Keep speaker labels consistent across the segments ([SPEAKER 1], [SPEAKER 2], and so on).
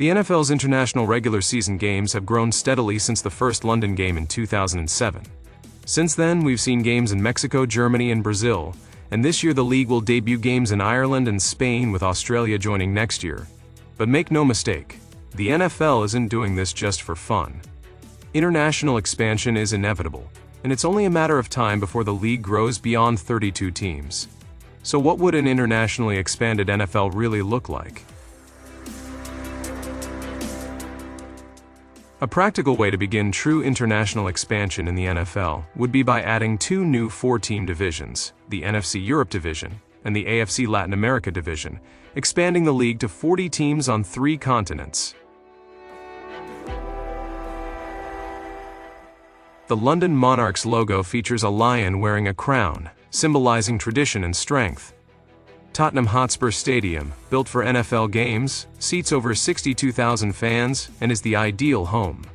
[SPEAKER 1] The NFL's international regular season games have grown steadily since the first London game in 2007. Since then, we've seen games in Mexico, Germany, and Brazil, and this year the league will debut games in Ireland and Spain, with Australia joining next year. But make no mistake, the NFL isn't doing this just for fun. International expansion is inevitable, and it's only a matter of time before the league grows beyond 32 teams. So what would an internationally expanded NFL really look like? A practical way to begin true international expansion in the NFL would be by adding two new 4-team divisions, the NFC Europe Division and the AFC Latin America Division, expanding the league to 40 teams on 3 continents. The London Monarchs logo features a lion wearing a crown, symbolizing tradition and strength. Tottenham Hotspur Stadium, built for NFL games, seats over 62,000 fans and is the ideal home.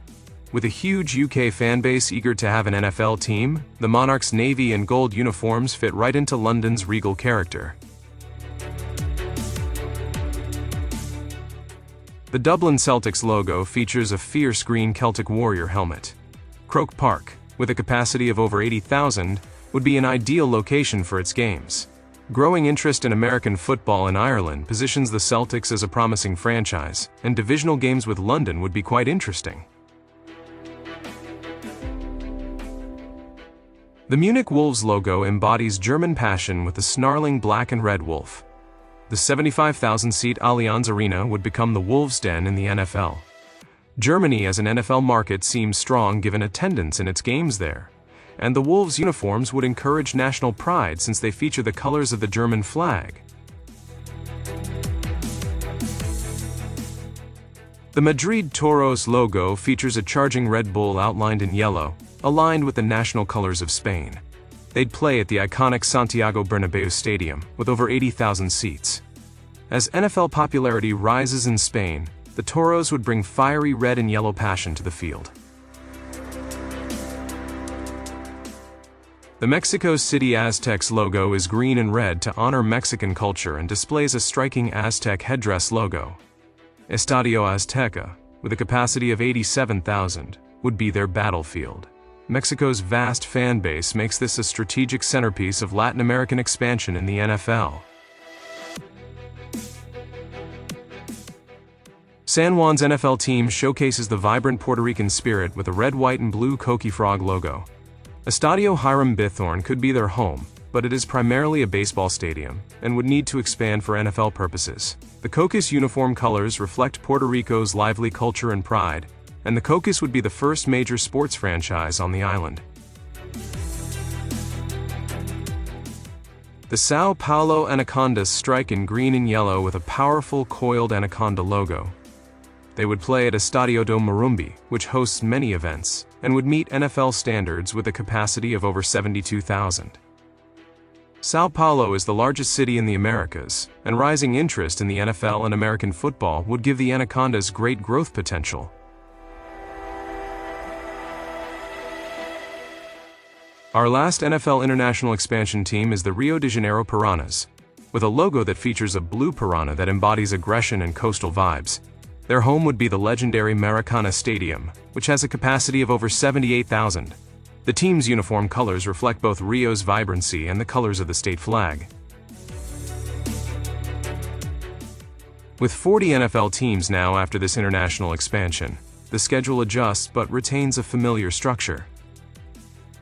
[SPEAKER 1] With a huge UK fanbase eager to have an NFL team, the Monarchs' navy and gold uniforms fit right into London's regal character. The Dublin Celtics logo features a fierce green Celtic warrior helmet. Croke Park, with a capacity of over 80,000, would be an ideal location for its games. Growing interest in American football in Ireland positions the Celtics as a promising franchise, and divisional games with London would be quite interesting. The Munich Wolves logo embodies German passion with the snarling black and red wolf. The 75,000-seat Allianz Arena would become the Wolves' Den in the NFL. Germany as an NFL market seems strong given attendance in its games there. And the Wolves' uniforms would encourage national pride since they feature the colors of the German flag. The Madrid Toros logo features a charging Red Bull outlined in yellow, aligned with the national colors of Spain. They'd play at the iconic Santiago Bernabéu Stadium, with over 80,000 seats. As NFL popularity rises in Spain, the Toros would bring fiery red and yellow passion to the field. The Mexico City Aztecs logo is green and red to honor Mexican culture and displays a striking Aztec headdress logo. Estadio Azteca, with a capacity of 87,000, would be their battlefield. Mexico's vast fan base makes this a strategic centerpiece of Latin American expansion in the NFL. San Juan's NFL team showcases the vibrant Puerto Rican spirit with a red, white, and blue Coqui Frog logo. Estadio Hiram Bithorn could be their home, but it is primarily a baseball stadium and would need to expand for NFL purposes. The Coquis uniform colors reflect Puerto Rico's lively culture and pride, and the Coquis would be the first major sports franchise on the island. The Sao Paulo Anacondas strike in green and yellow with a powerful coiled anaconda logo. They would play at Estadio do Morumbi, which hosts many events, and would meet NFL standards with a capacity of over 72,000. Sao Paulo is the largest city in the Americas, and rising interest in the NFL and American football would give the Anacondas great growth potential. Our last NFL international expansion team is the Rio de Janeiro Piranhas, with a logo that features a blue piranha that embodies aggression and coastal vibes. Their home would be the legendary Maracana Stadium, which has a capacity of over 78,000. The team's uniform colors reflect both Rio's vibrancy and the colors of the state flag. With 40 NFL teams now after this international expansion, the schedule adjusts but retains a familiar structure.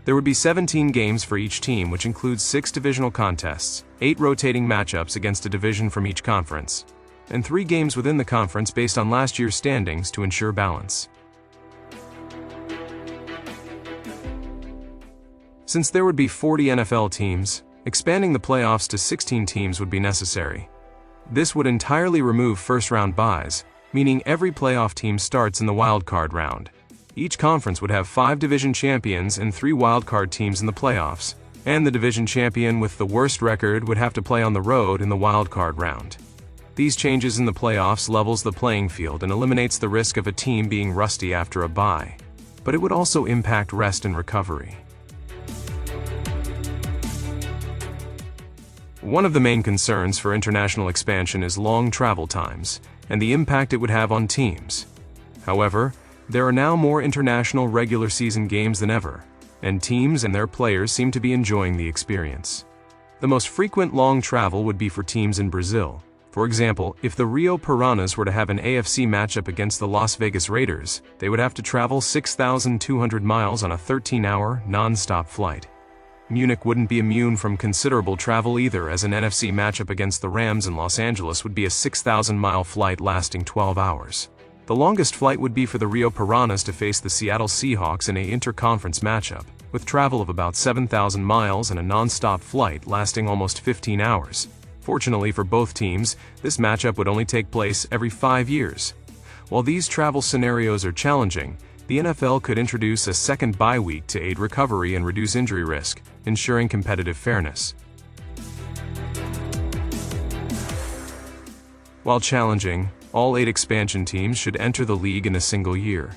[SPEAKER 1] There would be 17 games for each team, which includes 6 divisional contests, 8 rotating matchups against a division from each conference, and 3 games within the conference based on last year's standings to ensure balance. Since there would be 40 NFL teams, expanding the playoffs to 16 teams would be necessary. This would entirely remove first-round byes, meaning every playoff team starts in the wildcard round. Each conference would have 5 division champions and 3 wildcard teams in the playoffs, and the division champion with the worst record would have to play on the road in the wildcard round. These changes in the playoffs levels the playing field and eliminates the risk of a team being rusty after a bye, but it would also impact rest and recovery. One of the main concerns for international expansion is long travel times, and the impact it would have on teams. However, there are now more international regular season games than ever, and teams and their players seem to be enjoying the experience. The most frequent long travel would be for teams in Brazil. For example, if the Rio Piranhas were to have an AFC matchup against the Las Vegas Raiders, they would have to travel 6,200 miles on a 13-hour, non-stop flight. Munich wouldn't be immune from considerable travel either, as an NFC matchup against the Rams in Los Angeles would be a 6,000-mile flight lasting 12 hours. The longest flight would be for the Rio Piranhas to face the Seattle Seahawks in a inter-conference matchup, with travel of about 7,000 miles and a non-stop flight lasting almost 15 hours. Fortunately for both teams, this matchup would only take place every 5 years. While these travel scenarios are challenging, the NFL could introduce a second bye week to aid recovery and reduce injury risk, ensuring competitive fairness. While challenging, all 8 expansion teams should enter the league in a single year.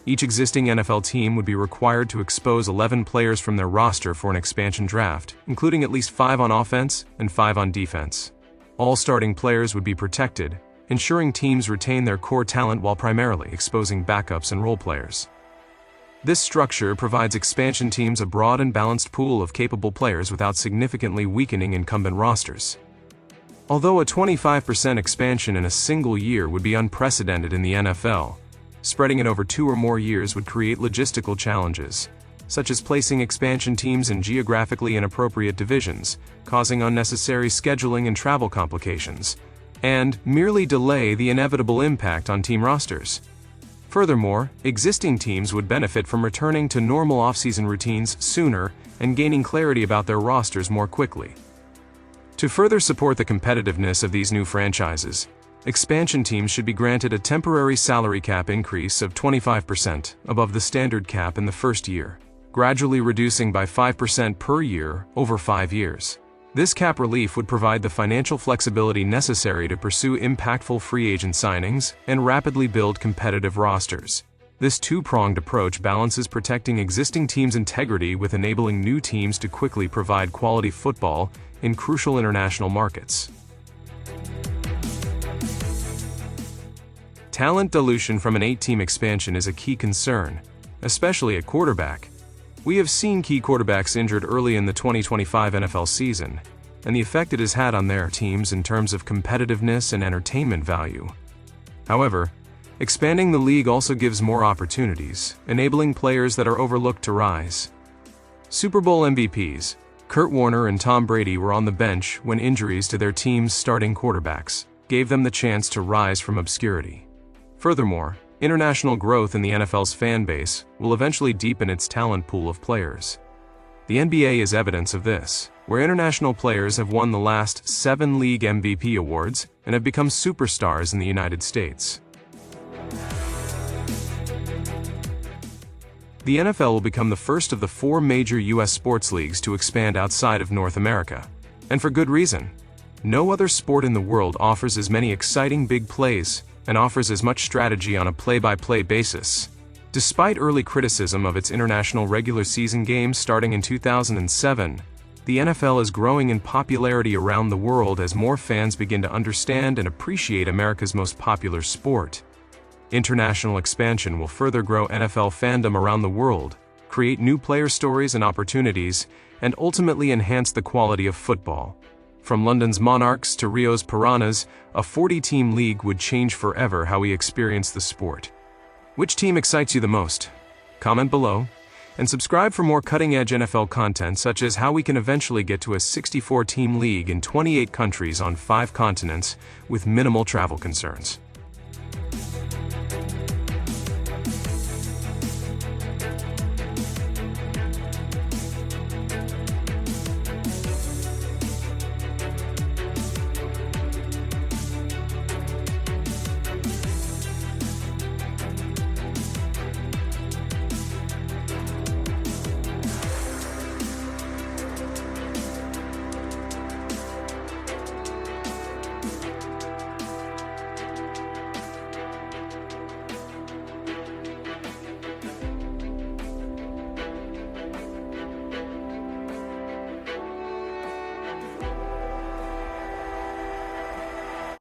[SPEAKER 1] Each existing NFL team would be required to expose 11 players from their roster for an expansion draft, including at least 5 on offense and 5 on defense. All starting players would be protected, ensuring teams retain their core talent while primarily exposing backups and role players. This structure provides expansion teams a broad and balanced pool of capable players without significantly weakening incumbent rosters. Although a 25% expansion in a single year would be unprecedented in the NFL, spreading it over 2 or more years would create logistical challenges, such as placing expansion teams in geographically inappropriate divisions, causing unnecessary scheduling and travel complications, and merely delay the inevitable impact on team rosters. Furthermore, existing teams would benefit from returning to normal offseason routines sooner and gaining clarity about their rosters more quickly. To further support the competitiveness of these new franchises, expansion teams should be granted a temporary salary cap increase of 25% above the standard cap in the first year, gradually reducing by 5% per year over 5 years. This cap relief would provide the financial flexibility necessary to pursue impactful free agent signings and rapidly build competitive rosters. This two-pronged approach balances protecting existing teams' integrity with enabling new teams to quickly provide quality football in crucial international markets. Talent dilution from an 8-team expansion is a key concern, especially at quarterback. We have seen key quarterbacks injured early in the 2025 NFL season, and the effect it has had on their teams in terms of competitiveness and entertainment value. However, expanding the league also gives more opportunities, enabling players that are overlooked to rise. Super Bowl MVPs, Kurt Warner and Tom Brady, were on the bench when injuries to their team's starting quarterbacks gave them the chance to rise from obscurity. Furthermore, international growth in the NFL's fan base will eventually deepen its talent pool of players. The NBA is evidence of this, where international players have won the last 7 league MVP awards and have become superstars in the United States. The NFL will become the first of the 4 major U.S. sports leagues to expand outside of North America. And for good reason. No other sport in the world offers as many exciting big plays and offers as much strategy on a play-by-play basis. Despite early criticism of its international regular season games starting in 2007, the NFL is growing in popularity around the world as more fans begin to understand and appreciate America's most popular sport. International expansion will further grow NFL fandom around the world, create new player stories and opportunities, and ultimately enhance the quality of football. From London's Monarchs to Rio's Piranhas, a 40-team league would change forever how we experience the sport. Which team excites you the most? Comment below, and subscribe for more cutting-edge NFL content such as how we can eventually get to a 64-team league in 28 countries on 5 continents with minimal travel concerns.